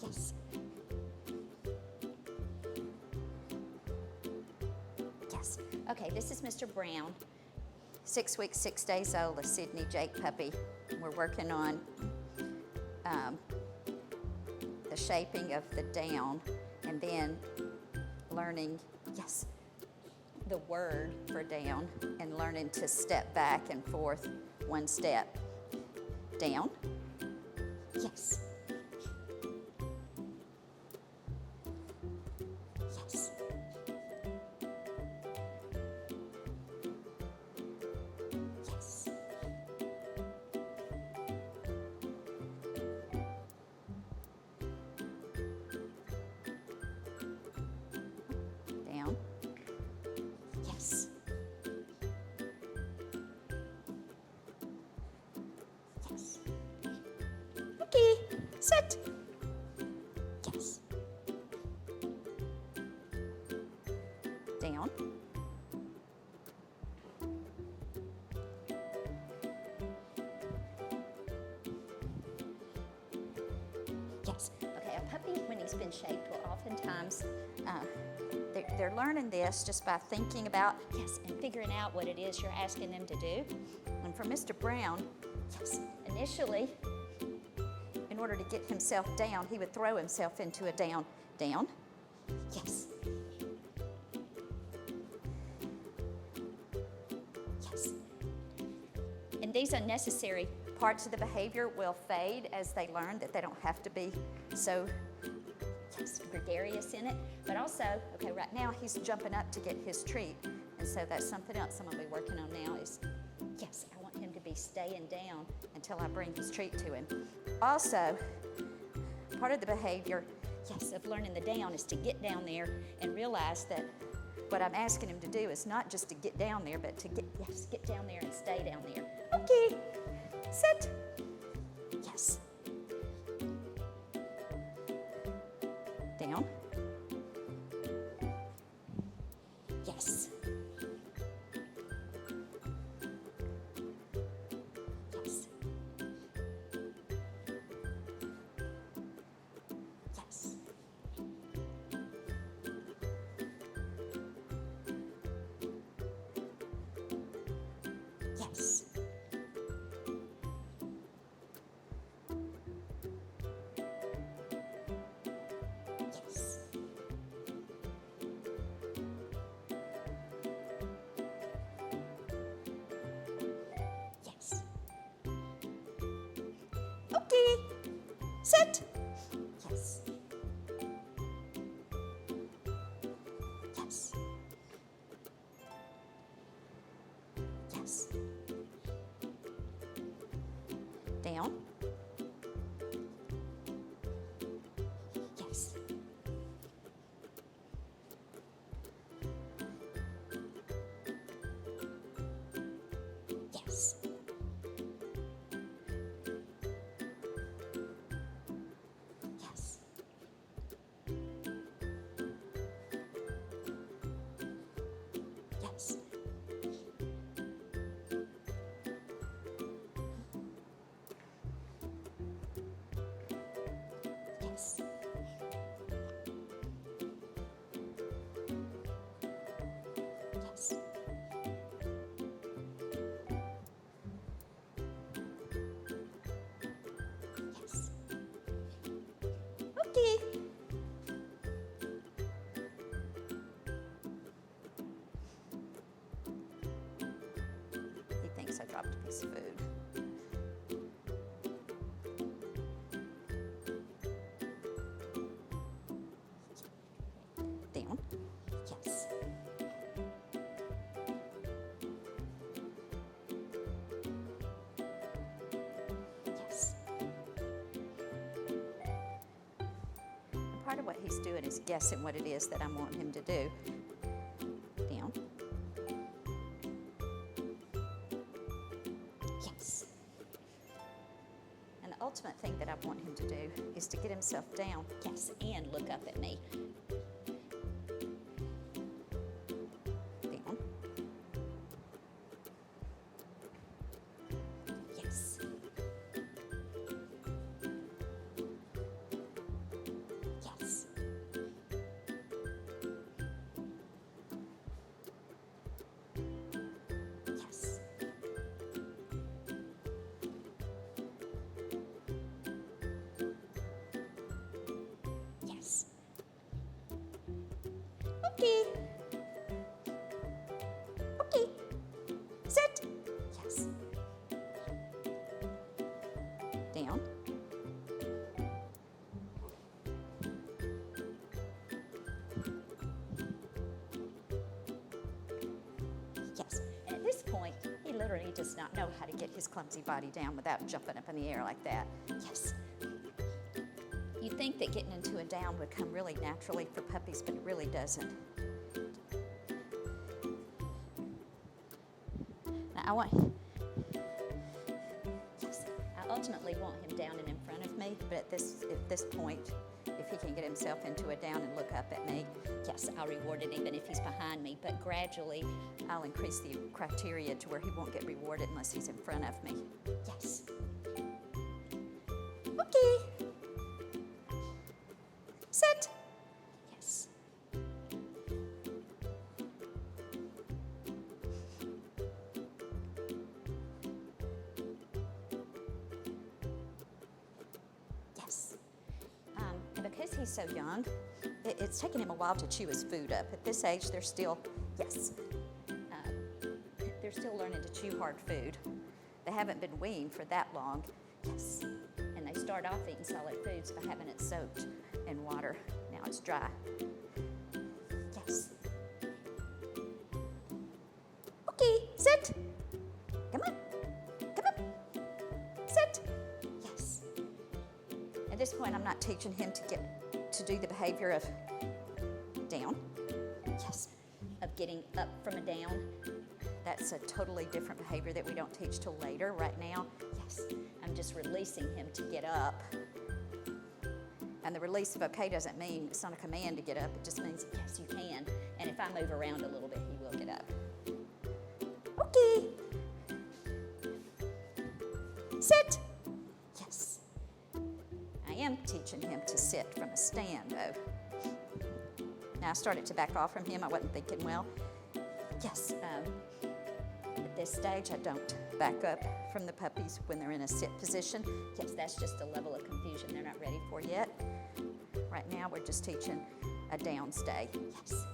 Yes. Yes. Okay, this is Mr. Brown, 6 weeks, 6 days old, a Sydney Jake puppy. We're working on the shaping of the down and then learning, yes, the word for down and learning to step back and forth one step. Down. Yes. Yes. Yes. Down. Yes. Yes. Okay. Sit. Yes. Down. Yes. Okay, a puppy, when he's been shaped, will oftentimes, they're learning this just by thinking about, yes, and figuring out what it is you're asking them to do. And for Mr. Brown, yes, initially, in order to get himself down, he would throw himself into a down. Down. Yes. Yes. And these unnecessary parts of the behavior will fade as they learn that they don't have to be so, yes, gregarious in it. But also, okay, right now he's jumping up to get his treat. And so that's something else I'm going to be working on now is, yes, I want him to be staying down until I bring his treat to him. Also, part of the behavior, yes, of learning the down is to get down there and realize that what I'm asking him to do is not just to get down there, but to get, yes, get down there and stay down there. Okay, sit. Yes. Down. Yes. Yes. Yes. Yes. Yes. Yes. Okay. Sit. Yes. Yes. Yes. Down. Yes. Yes. Yes. Yes. Yes. Yes. Yes. Okay. He thinks I dropped a piece of food. Down. Yes. Yes. And part of what he's doing is guessing what it is that I'm wanting him to do. Down. Yes. And the ultimate thing that I want him to do is to get himself down, yes, and look up at me. Down. Yes. Okay. Okay. Sit. Yes. Down. Yes. And at this point, he literally does not know how to get his clumsy body down without jumping up in the air like that. Yes. You'd think that getting into a down would come really naturally for puppies, but it really doesn't. Now I ultimately want him down and in front of me, but at this point, if he can get himself into a down and look up at me, yes, I'll reward it even if he's behind me, but gradually I'll increase the criteria to where he won't get rewarded unless he's in front of me. Yes. Okay. Sit. Yes. Yes. And because he's so young, it's taken him a while to chew his food up. At this age, they're still, yes, they're still learning to chew hard food. They haven't been weaned for that long. Yes. And they start off eating solid foods by having it soaked in water. Now it's dry. Yes. Okay, sit. Come on. Come on. Sit. Yes. At this point, I'm not teaching him to do the behavior of down. Yes. Of getting up from a down. That's a totally different behavior that we don't teach till later. Right now, yes, I'm just releasing him to get up. And the release of okay doesn't mean, it's not a command to get up. It just means, yes, you can. And if I move around a little bit, he will get up. Okay. Sit. Yes. I am teaching him to sit from a stand, though. Now, I started to back off from him. I wasn't thinking well. Yes, at this stage, I don't back up from the puppies when they're in a sit position. Yes, that's just a level of confusion they're not ready for yet. Right now, we're just teaching a down stay. Yes.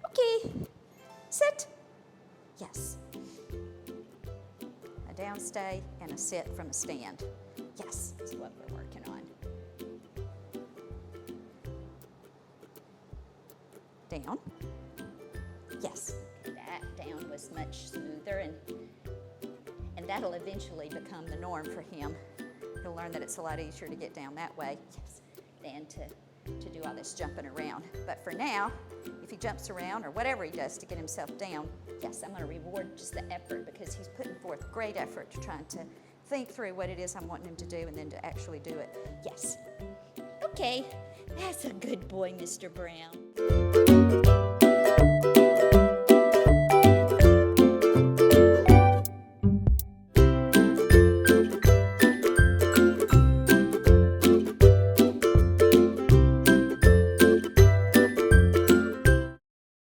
Okay. Sit. Yes. A down stay and a sit from a stand. Yes, is what we're working on. Down. Yes. That down was much smoother, and that'll eventually become the norm for him. He'll learn that it's a lot easier to get down that way, yes, than to do all this jumping around. But for now, if he jumps around or whatever he does to get himself down, yes, I'm going to reward just the effort because he's putting forth great effort to trying to think through what it is I'm wanting him to do and then to actually do it. Yes. Okay, that's a good boy, Mr. Brown.